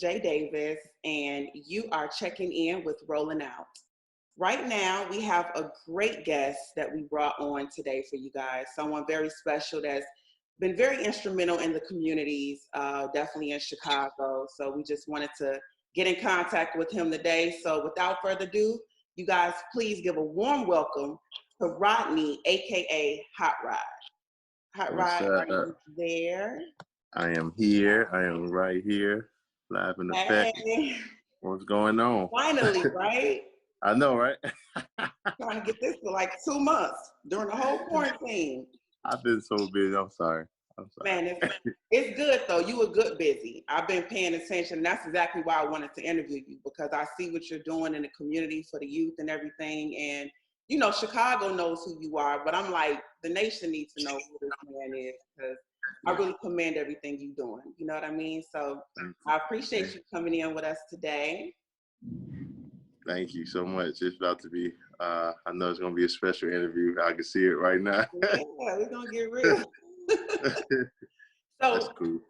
Jae Davis, and you are checking in with Rolling Out. Right now, we have a great guest that we brought on today for you guys. Someone very special that's been very instrumental in the communities, definitely in Chicago. So we just wanted to get in contact with him today. So without further ado, you guys please give a warm welcome to Rodney, aka Hot Rod. Hot What's Rod, are up? you there? I am here. I am right here, live in effect. Hey, What's going on? finally, right? I know, right? Trying to get this for like 2 months during the whole quarantine. I've been so busy. I'm sorry. Man, it's good though. You were good busy. I've been paying attention. That's exactly why I wanted to interview you, because I see what you're doing in the community for the youth and everything. And you know, Chicago knows who you are, but I'm like, the nation needs to know who this man is, because I really commend everything you're doing. You know what I mean? So I appreciate you coming in with us today. Thank you so much. It's about to be, I know it's going to be a special interview. I can see it right now. Yeah, we're going to get real. That's So, cool.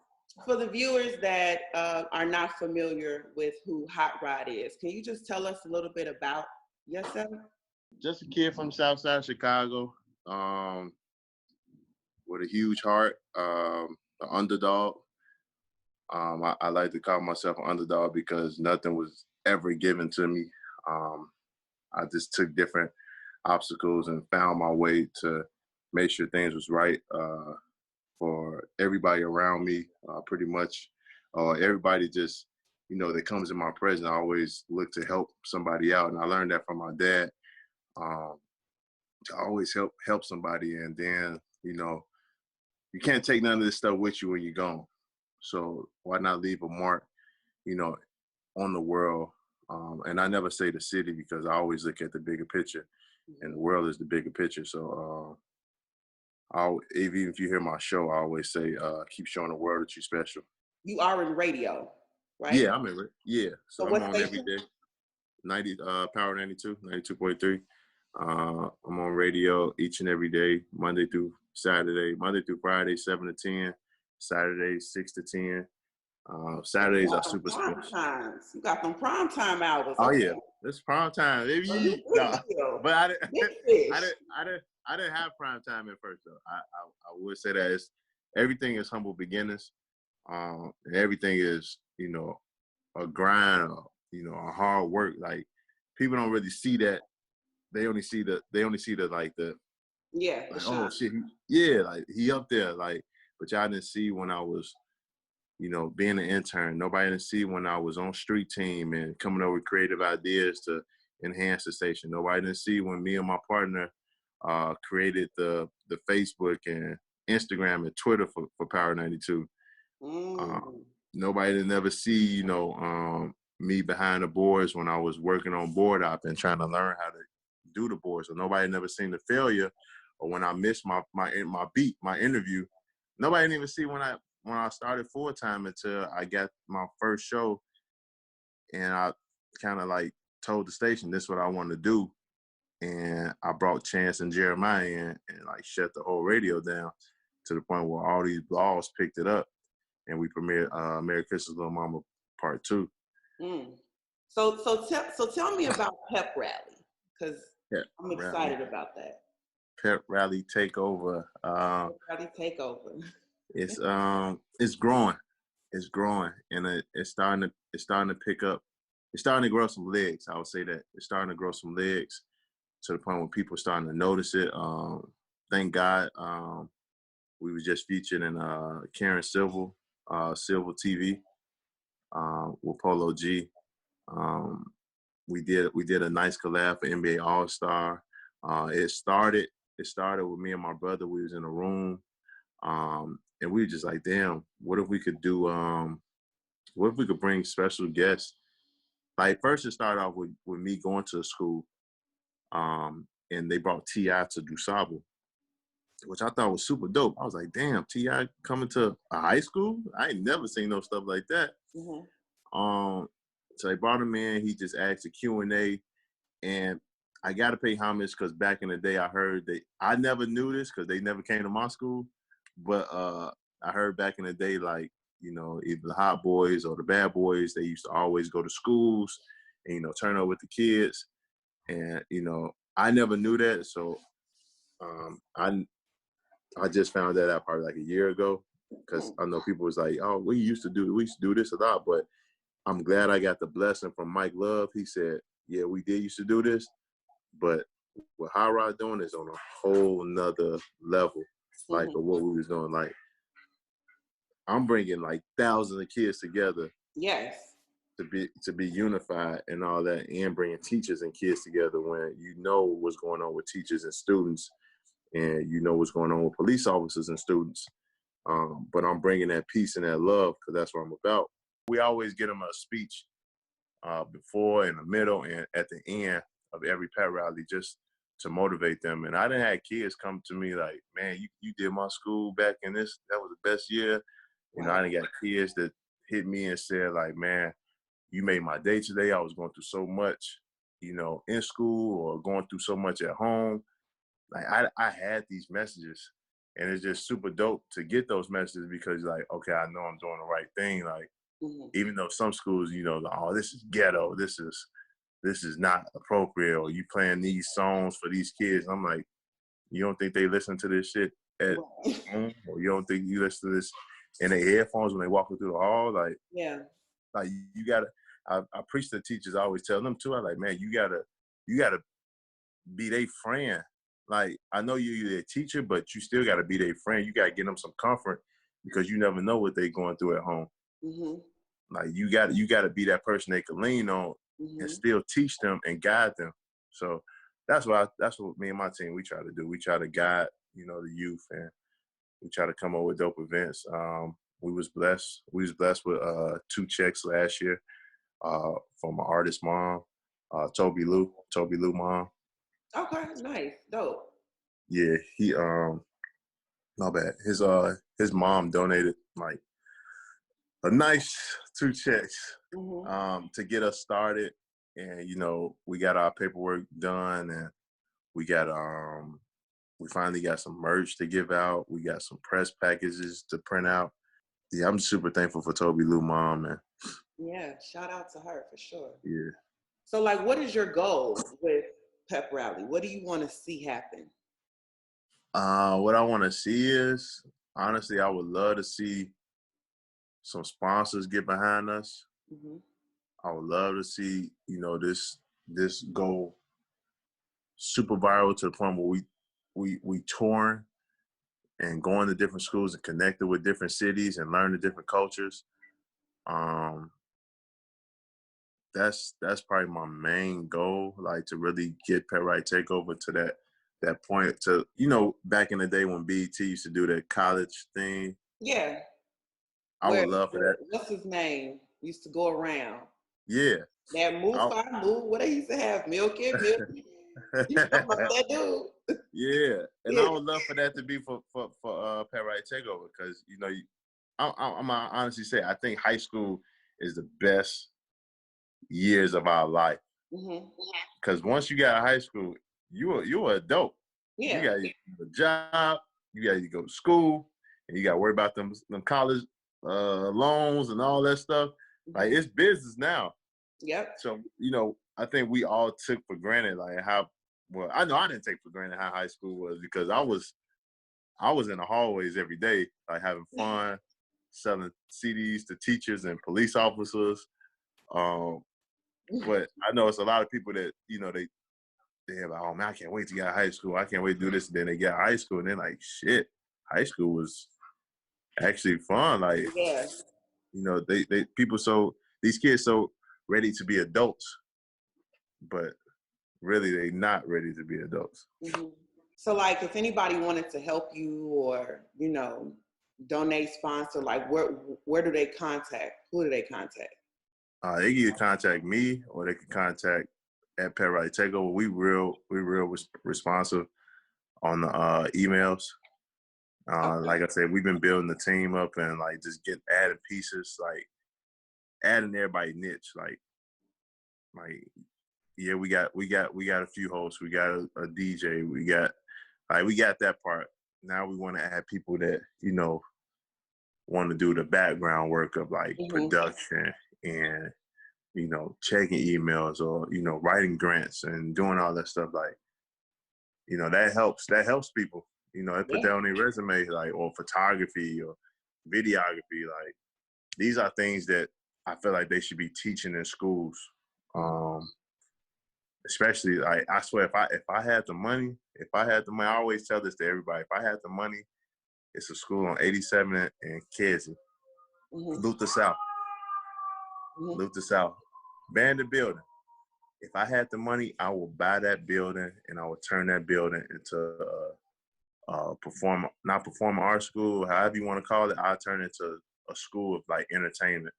for the viewers that are not familiar with who Hot Rod is, can you just tell us a little bit about yourself? Just a kid from Southside Chicago, with a huge heart, an underdog. I like to call myself an underdog because nothing was ever given to me. I just took different obstacles and found my way to make sure things was right for everybody around me, pretty much. Everybody just, that comes in my presence, I always look to help somebody out. And I learned that from my dad, to always help somebody. And then, you can't take none of this stuff with you when you're gone. So why not leave a mark, on the world? And I never say the city because I always look at the bigger picture, and the world is the bigger picture. So even if you hear my show, I always say, keep showing the world that you're special. You are in radio, right? Yeah, I'm in it. Yeah. So I'm what on station? every day. 90 Power 92.3. I'm on radio each and every day, Monday through Friday, 7 to 10, Saturdays, 6 to 10. Saturdays are super prime special. times. You got them prime time hours. Oh okay? yeah, it's prime time, baby. No. But I didn't have prime time at first though. I would say that everything is humble beginnings, and everything is a grind, a hard work. Like people don't really see that. They only see the like the yeah. like, oh shit, like he up there, like. But y'all didn't see when I was, being an intern. Nobody didn't see when I was on street team and coming up with creative ideas to enhance the station. Nobody didn't see when me and my partner created the Facebook and Instagram and Twitter for Power 92. Nobody didn't ever see, me behind the boards when I was working on board op and trying to learn how to do the boards. So nobody never seen the failure, or when I missed my beat, my interview. Nobody didn't even see when I started full time until I got my first show, and I kind of like told the station this is what I want to do, and I brought Chance and Jeremiah in and like shut the whole radio down to the point where all these blogs picked it up, and we premiered Merry Christmas Little Mama Part 2. So tell me about Pep Rally, because I'm excited about that. Pep Rally Takeover. Pep Rally Takeover. It's growing. It's growing, and it's starting to pick up. It's starting to grow some legs. I would say that it's starting to grow some legs to the point where people are starting to notice it. Thank God. We were just featured in Karen Silver TV with Polo G. We did a nice collab for NBA All-Star. It started with me and my brother. We was in a room, and we were just like, damn, what if we could do? What if we could bring special guests? Like first, it started off with me going to school, and they brought T.I. to do Sabo, which I thought was super dope. I was like, damn, T.I. coming to a high school? I ain't never seen no stuff like that. So they brought him in. He just asked a Q&A, and I got to pay homage because back in the day, I heard I never knew this because they never came to my school, but I heard back in the day, like, either the hot boys or the bad boys. They used to always go to schools and, turn up with the kids. And, I never knew that. So I just found that out probably like a year ago, because I know people was like, oh, we used to do this a lot. But I'm glad I got the blessing from Mike Love. He said, yeah, we did used to do this, but what Hotrod doing is on a whole nother level, like of what we was doing. Like, I'm bringing like thousands of kids together. Yes. To be unified and all that, and bringing teachers and kids together when what's going on with teachers and students, and what's going on with police officers and students. But I'm bringing that peace and that love, because that's what I'm about. We always get them a speech before, in the middle, and at the end of every pep rally, just to motivate them. And I done had kids come to me like, man, you did my school back in this, that was the best year. I done got kids that hit me and said like, man, you made my day today. I was going through so much, in school, or going through so much at home. Like, I had these messages, and it's just super dope to get those messages, because like, okay, I know I'm doing the right thing. Like, even though some schools, oh, this is ghetto, this is not appropriate, or you playing these songs for these kids. I'm like, you don't think they listen to this shit at home, or you don't think you listen to this in their headphones when they walking through the hall? Like, yeah, like you gotta. I preach to teachers. I always tell them too. I like, man, you gotta be their friend. Like, I know you're their teacher, but you still gotta be their friend. You gotta get them some comfort, because you never know what they're going through at home. Like, you gotta be that person they can lean on and still teach them and guide them. So that's what me and my team, we try to do. We try to guide, the youth, and we try to come up with dope events. We was blessed with 2 checks last year from an artist mom, Toby Lou mom. Okay, nice, dope. Yeah, he not bad. His mom donated like a nice 2 checks to get us started, and we got our paperwork done, and we finally got some merch to give out. We got some press packages to print out. Yeah, I'm super thankful for Toby Lou mom, man. Yeah, shout out to her for sure. Yeah. So, like, what is your goal with Pep Rally? What do you want to see happen? What I want to see is, honestly, I would love to see some sponsors get behind us. I would love to see, this go super viral to the point where we touring and going to different schools and connected with different cities and learn the different cultures. That's probably my main goal, like, to really get Pet Right Takeover to that point. To, back in the day when BET used to do that college thing. Yeah. I would love for that. What's his name? Used to go around. Yeah. That move. What they used to have, milk it. You know about that dude. Yeah, and I would love for that to be for Pet Right Takeover, because I'm gonna honestly say, I think high school is the best years of our life, because once you got out of high school, you're an adult. Yeah. You got a job, you got to go to school, and you got to worry about them college loans and all that stuff. Like, it's business now. Yep. So I think we all took for granted, like, I know I didn't take for granted how high school was, because I was in the hallways every day, like, having fun, selling CDs to teachers and police officers. But I know it's a lot of people that, they're like, oh man, I can't wait to get out of high school. I can't wait to do this. And then they get out of high school, and they're like, shit, high school was actually fun. Like, yeah. These kids so ready to be adults, but really they not ready to be adults. So, like, if anybody wanted to help you, or donate, sponsor, like, where do they contact? Who do they contact? They can either contact me, or they can contact at Pet Right Takeover. We real responsive on the emails. Like I said, we've been building the team up, and like just adding pieces, like adding everybody niche. Like yeah, we got a few hosts, we got a DJ, we got that part. Now we want to add people that want to do the background work of like Mm-hmm. production and, you know, checking emails or, you know, writing grants and doing all that stuff. Like, you know, that helps people, you know, they put Yeah. that on their resume, like, or photography or videography. Like, these are things that I feel like they should be teaching in schools. Especially, like, I swear, if I had the money, I always tell this to everybody. If I had the money, it's a school on 87 and Kesey, Mm-hmm. Luther South, Mm-hmm. Luther South, abandoned building. If I had the money, I would buy that building and I would turn that building into not performing art school, however you want to call it. I turn it into a school of like entertainment.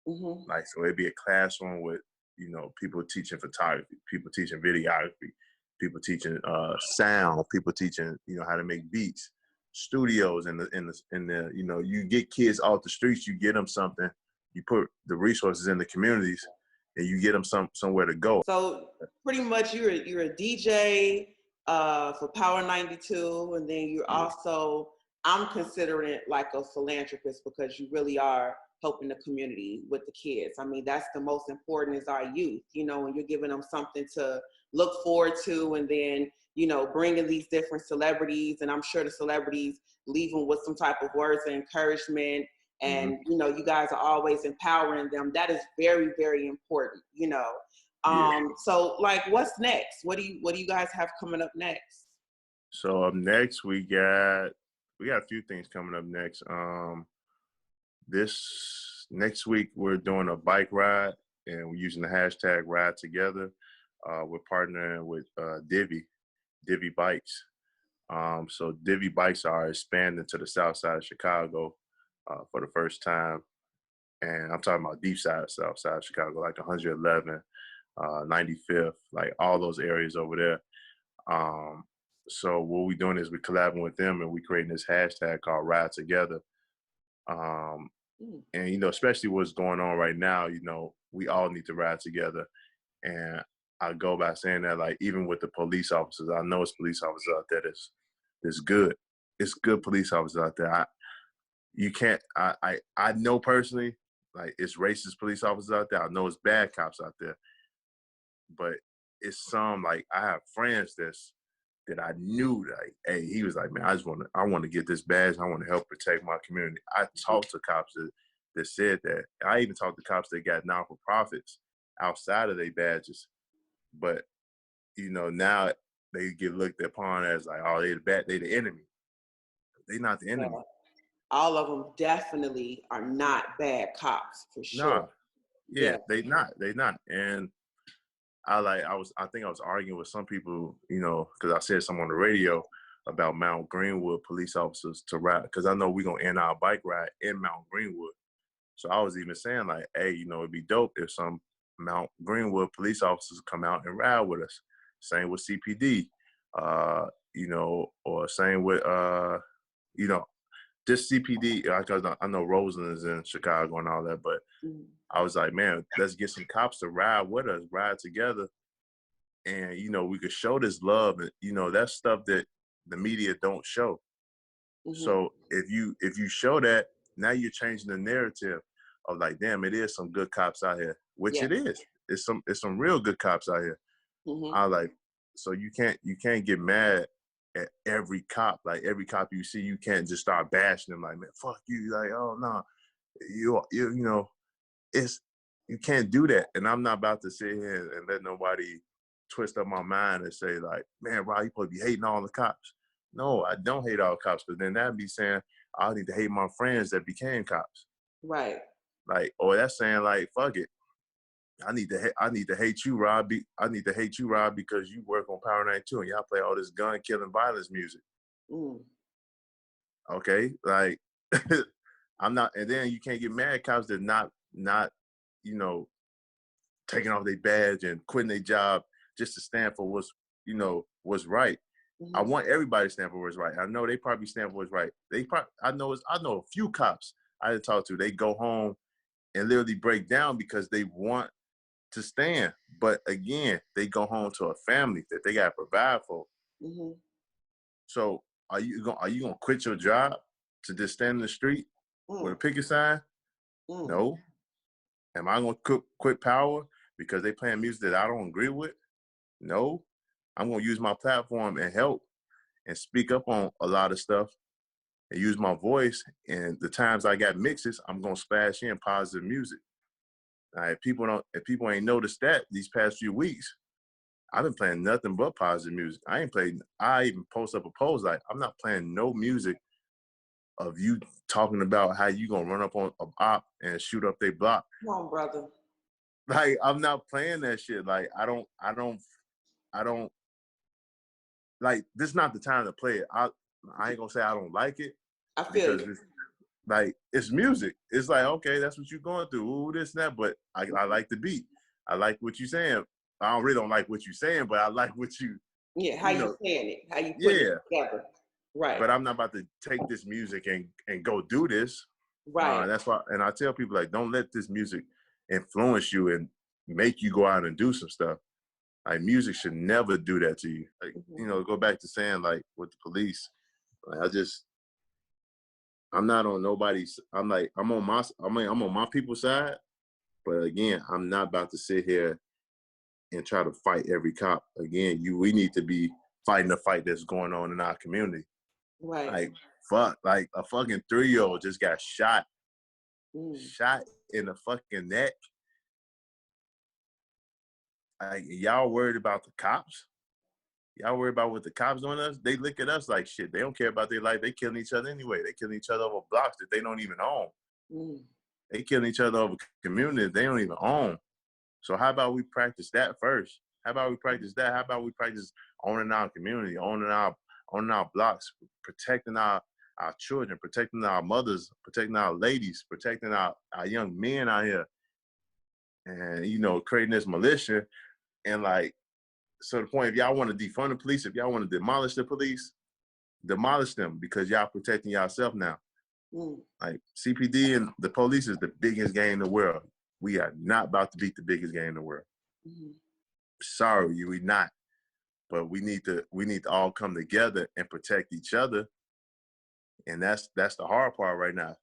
Mm-hmm. Like, so it'd be a classroom with, you know, people teaching photography, people teaching videography, people teaching sound, people teaching, you know, how to make beats, studios in the you know, you get kids off the streets, you get them something, you put the resources in the communities, and you get them somewhere to go. So pretty much you're a DJ for Power 92, and then you're Yeah. also, I'm considering it like a philanthropist because you really are helping the community with the kids. I mean, that's the most important is our youth, you know, and you're giving them something to look forward to, and then, you know, bringing these different celebrities, and I'm sure the celebrities leave them with some type of words of encouragement. Mm-hmm. And, you know, you guys are always empowering them. That is very, very important, you know. Yeah. So like what's next? What do you guys have coming up next? So up next we got a few things coming up next. This next week we're doing a bike ride and we're using the hashtag Ride Together. We're partnering with Divi Bikes. So Divi Bikes are expanding to the south side of Chicago for the first time. And I'm talking about deep side, south side of Chicago, like 111, 95th, like all those areas over there. So what we're doing is we're collabing with them and we're creating this hashtag called Ride Together. Um, Mm. and, you know, especially what's going on right now, you know, we all need to ride together. And I go by saying that, like, even with the police officers, I know it's police officers out there that's good. It's good police officers out there. I know personally, like, it's racist police officers out there. I know it's bad cops out there. But it's some, like, I have friends that I knew, like, hey, he was like, man, I want to get this badge. I want to help protect my community. I talked to cops that said that. I even talked to cops that got non-for-profits outside of their badges. But, you know, now they get looked upon as like, oh, they the enemy. They not the Yeah. enemy. All of them definitely are not bad cops for Nah, sure. yeah, Yeah. they not. And I think I was arguing with some people, you know, because I said something on the radio about Mount Greenwood police officers to ride, because I know we're gonna end our bike ride in Mount Greenwood. So I was even saying, like, hey, you know, it'd be dope if some Mount Greenwood police officers come out and ride with us. Same with CPD, you know, or same with you know, just CPD. Because I know Roseland is in Chicago and all that, but Mm. I was like, man, let's get some cops to ride with us, ride together, and, you know, we could show this love. And, you know, that's stuff that the media don't show. Mm-hmm. So if you show that, now you're changing the narrative of, like, damn, it is some good cops out here, which Yeah. it is. It's some real good cops out here. Mm-hmm. I like, so you can't get mad at every cop. Like, every cop you see, you can't just start bashing them like, man, fuck you. Like, oh no, you know, it's, you can't do that. And I'm not about to sit here and let nobody twist up my mind and say, like, man, Rob, you supposed to be hating all the cops. No, I don't hate all cops, because then that'd be saying I need to hate my friends that became cops. Right. Like, or that's saying, like, fuck it, I need to hate you, Rob. I need to hate you, Rob, because you work on Power 92 and y'all play all this gun killing violence music. Mm. Okay, like, I'm not. And then you can't get mad at cops that not you know, taking off their badge and quitting their job just to stand for what's, you know, what's right. I Mm-hmm. want everybody to stand for what's right. I know they probably stand for what's right. I know a few cops I had talked to. They go home and literally break down because they want to stand, but again, they go home to a family that they got to provide for. Mm-hmm. So are you gonna quit your job to just stand in the street? with a Mm, picket sign? mm. No. Am I gonna quit power because they playing music that I don't agree with? No. I'm gonna use my platform and help and speak up on a lot of stuff and use my voice. And the times I got mixes, I'm gonna splash in positive music. If people ain't noticed that these past few weeks, I've been playing nothing but positive music. I even post up a post like I'm not playing no music of you talking about how you gonna run up on a op and shoot up their block. Come on, brother. Like I'm not playing that shit. Like I don't like this is not the time to play it. I ain't gonna say I don't like it I feel because you. it's like it's music. It's like, okay, that's what you're going through. Ooh, this and that, but I like the beat. I like what you're saying. I don't really don't like what you're saying, but I like what Yeah, how you you know, saying it, how you putting it yeah. together. Right, But I'm not about to take this music and go do this. right. That's why, and I tell people like, don't let this music influence you and make you go out and do some stuff. Like music should never do that to you. Like, Hmm. go back to saying like with the police, like I'm not on nobody's, I'm on my people's side. But again, I'm not about to sit here and try to fight every cop. Again, we need to be fighting the fight that's going on in our community. Right. Like, fuck, like a fucking 3-year-old just got Mm. shot in the fucking neck. Like, y'all worried about the cops? Y'all worried about what the cops doing to us? They look at us like shit. They don't care about their life. They killing each other anyway. They killing each other over blocks that they don't even own. Mm. They killing each other over communities they don't even own. So how about we practice that first? How about we practice that? How about we practice owning our community, owning our blocks, protecting our children, protecting our mothers, protecting our ladies, protecting our young men out here, and creating this militia and like so the point if y'all want to defund the police, if y'all want to demolish the police, demolish them because y'all protecting yourself now. Mm. Like CPD and the police is the biggest game in the world. We are not about to beat the biggest game in the world. Mm. Sorry, we not. But we need to all come together and protect each other. And that's the hard part right now.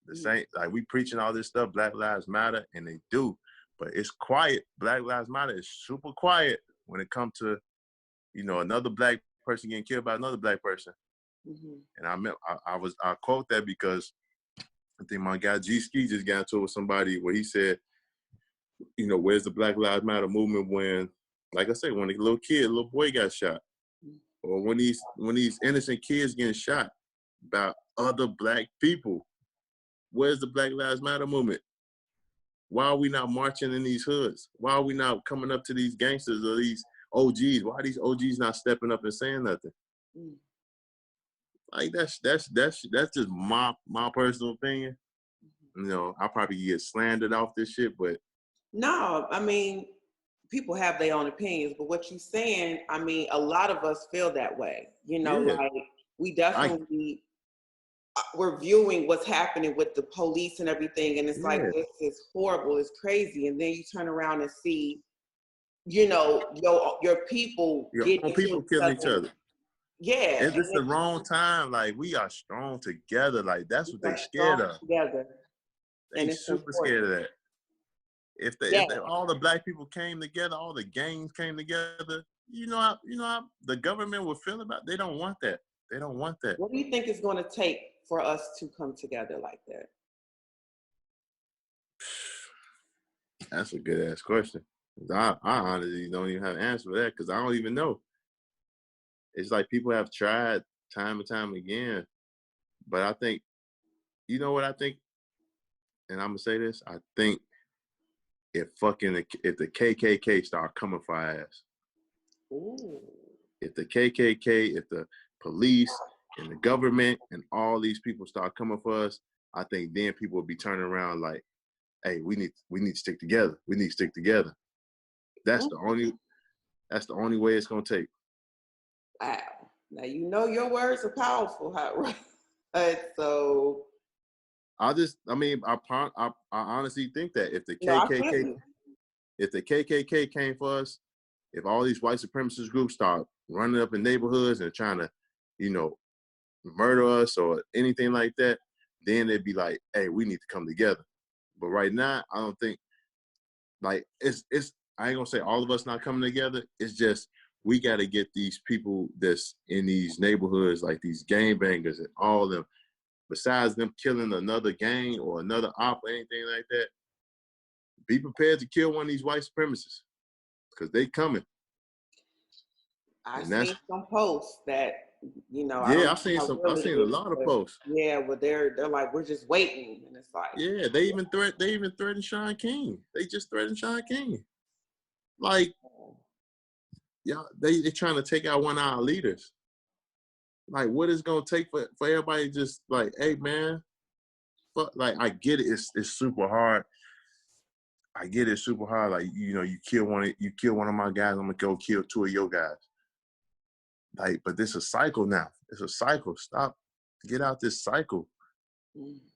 The Mm. same like we preaching all this stuff, Black Lives Matter, and they do, but it's quiet. Black Lives Matter is super quiet when it comes to another black person getting killed by another black person. Mm-hmm. And I quote that because I think my guy G Ski just got into it with somebody where he said, where's the Black Lives Matter movement when, like I said, when a little boy got shot, or when these innocent kids getting shot by other black people? Where's the Black Lives Matter movement? Why are we not marching in these hoods? Why are we not coming up to these gangsters or these OGs? Why are these OGs not stepping up and saying nothing? Mm. Like that's just my personal opinion. I probably get slandered off this shit, but No, I mean, people have their own opinions, but what you're saying, I mean, a lot of us feel that way. yeah, Like we I definitely we're viewing what's happening with the police and everything, and it's like yeah, this is horrible, it's crazy, and then you turn around and see, your people your get own into people each killing each other. other. Yeah, And and it's the wrong time. Like we are strong together. Like that's we what they are scared strong of. together, They and it's super scared important. of that. Yeah, If all the black people came together, all the gangs came together, how the government would feel about it? They don't want that. They don't want that. what do you think it's going to take for us to come together like that? That's a good ass question. I honestly don't even have an answer for that because I don't even know. It's like people have tried time and time again, but I think you know what I think, and I'm gonna say this. I think if the KKK start coming for our ass, Ooh. if the KKK, if the police and the government and all these people start coming for us, I think then people will be turning around like, hey, we need to stick together. We need to stick together. That's the only way it's gonna take. Wow. Now your words are powerful, right? So I honestly think that no, I feel you. if the KKK came for us, if all these white supremacist groups start running up in neighborhoods and trying to, murder us or anything like that, then they'd be like, hey, we need to come together. But right now, I don't think, like, it's I ain't gonna say all of us not coming together. It's just we got to get these people that's in these neighborhoods, like these gangbangers and all of them, besides them killing another gang or another op or anything like that, be prepared to kill one of these white supremacists because they coming. I And that's, seen some posts that, I don't yeah, know I've seen how some, I've really seen a it is, lot of but posts. yeah, well, they're like, we're just waiting, and it's like, Yeah, they even threatened Sean King. They just threatened Sean King. Like, yeah, they trying to take out one of our leaders. Like, what is it gonna take for everybody just like, hey man, fuck, like I get it, it's super hard. I get it, super hard. Like, you kill one of my guys, I'm gonna go kill two of your guys. Like, but this is a cycle now. It's a cycle. Stop. Get out this cycle.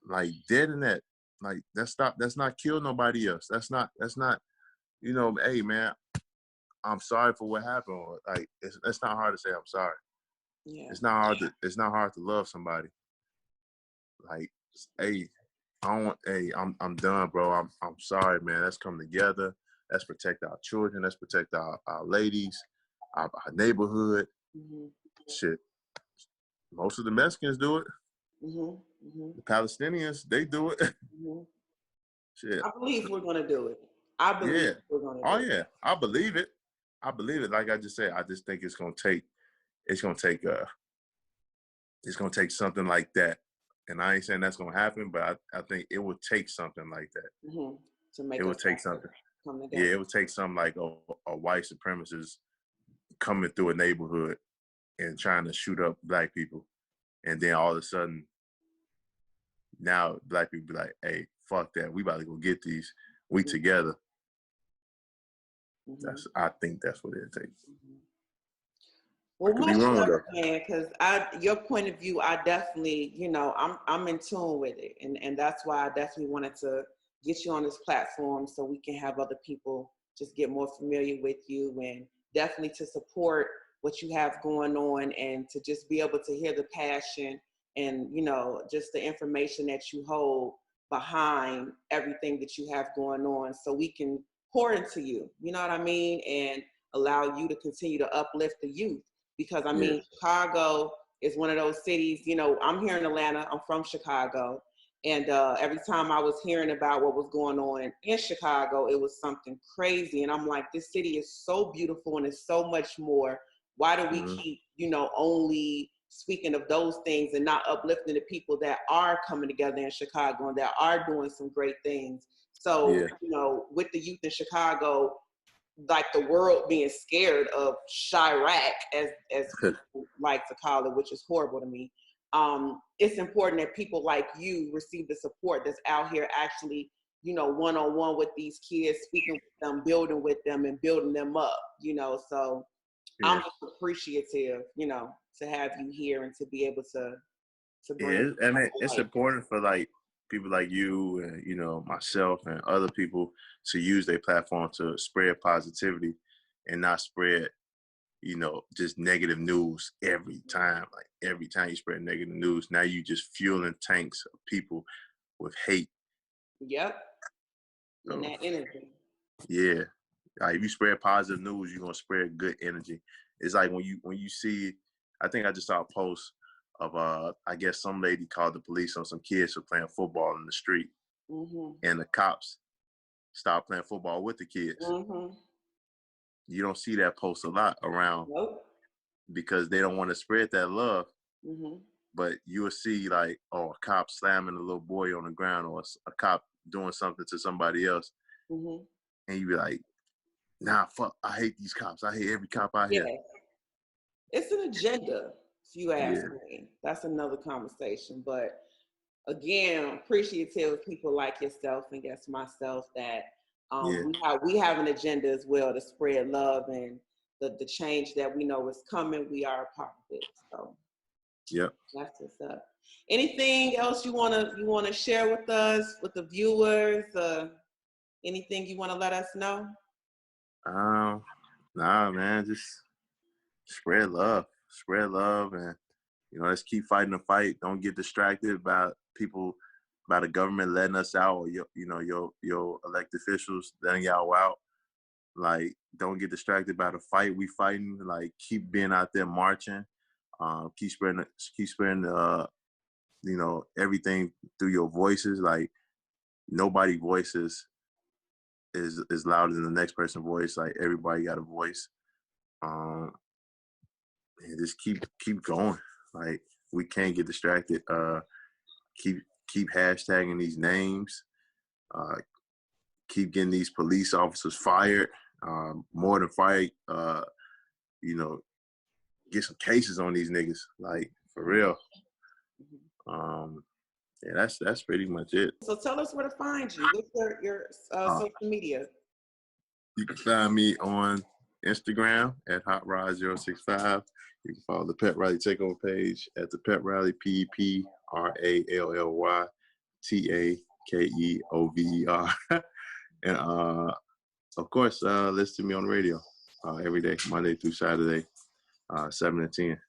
Like, dead in that. Like, that's not kill nobody else. That's not, hey man, I'm sorry for what happened. Or, like, it's not hard to say I'm sorry. yeah, It's not hard to love somebody. Like, hey, I'm done, bro. I'm sorry, man. Let's come together. Let's protect our children. Let's protect our ladies, our neighborhood. Shit. Most of the Mexicans do it. The Palestinians, they do it. Shit. I believe we're gonna do it. I believe Yeah. we're gonna Oh do it. yeah. I believe it. Like I just said, I just think it's gonna take something like that. And I ain't saying that's gonna happen, but I think it would take something like that. To make It us would take something. come Yeah, together. it would take something like a white supremacist coming through a neighborhood and trying to shoot up black people. And then all of a sudden, now black people be like, hey, fuck that. We about to go get these. We together. I think that's what it takes. Well, I could be much wrong love, though. man, because your point of view, I definitely, I'm in tune with it, and that's why I definitely wanted to get you on this platform so we can have other people just get more familiar with you, and definitely to support what you have going on, and to just be able to hear the passion and just the information that you hold behind everything that you have going on, so we can pour into you. You know what I mean? And allow you to continue to uplift the youth. Because I mean, Chicago is one of those cities, I'm here in Atlanta, I'm from Chicago. And every time I was hearing about what was going on in Chicago, it was something crazy. And I'm like, this city is so beautiful and it's so much more. Why do we keep, only speaking of those things and not uplifting the people that are coming together in Chicago and that are doing some great things? So, with the youth in Chicago, like the world being scared of Chirac, as people like to call it, which is horrible to me. It's important that people like you receive the support that's out here actually, one-on-one with these kids, speaking with them, building with them, and building them up, so I'm just appreciative, to have you here and to be able to bring. It's important for like people like you and myself and other people to use their platform to spread positivity and not spread just negative news every time. Like every time you spread negative news, now you just fueling tanks of people with hate. Yep. So, And that energy. yeah. Like if you spread positive news, you're gonna spread good energy. It's like when you see, I think I just saw a post of I guess some lady called the police on some kids for playing football in the street, and the cops stopped playing football with the kids. You don't see that post a lot around. Nope. Because they don't want to spread that love. But you will see like, a cop slamming a little boy on the ground, or a cop doing something to somebody else, and you be like, nah, fuck, I hate these cops. I hate every cop out here. It's an agenda, if you ask me. That's another conversation. But again, I'm appreciative of people like yourself and yes, myself, that we have an agenda as well to spread love and the change that we know is coming. We are a part of it. So that's what's up. Anything else you wanna share with us, with the viewers? Anything you wanna let us know? Nah, man, just spread love, and You know, let's keep fighting the fight. Don't get distracted by people, by the government letting us out, or your elected officials letting y'all out. Like, don't get distracted by the fight we fighting. Like, keep being out there marching. Keep spreading everything through your voices. Like, nobody's voices is louder than the next person's voice. Like, everybody got a voice. And just keep going. Like, we can't get distracted. Keep hashtagging these names. Keep getting these police officers fired. More than fired. Get some cases on these niggas. Like, for real. Yeah, that's pretty much it. So tell us where to find you. What's your social media? You can find me on Instagram at Hotrod065. You can follow the Pet Rally Takeover page at the Pet Rally, PEPRALLYTAKEOVER. And of course, listen to me on the radio every day, Monday through Saturday, 7 to 10.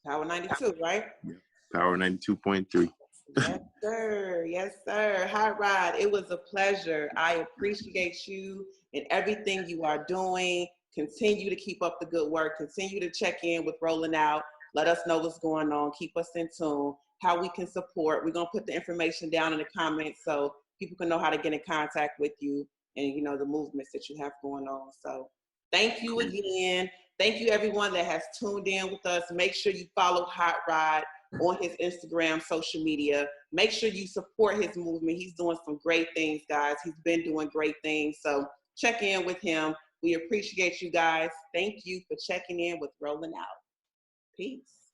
Power 92, right? Yeah. Power 92.3. Yes, sir. Yes, sir. Hotrod, it was a pleasure. I appreciate you and everything you are doing. Continue to keep up the good work. Continue to check in with Rolling Out. Let us know what's going on. Keep us in tune. How we can support. We're going to put the information down in the comments so people can know how to get in contact with you and, you know, the movements that you have going on. So thank you again. Thank you, everyone that has tuned in with us. Make sure you follow Hotrod on his Instagram, social media. Make sure you support his movement. He's doing some great things, guys. He's been doing great things. So check in with him. We appreciate you guys. Thank you for checking in with Rolling Out. Peace.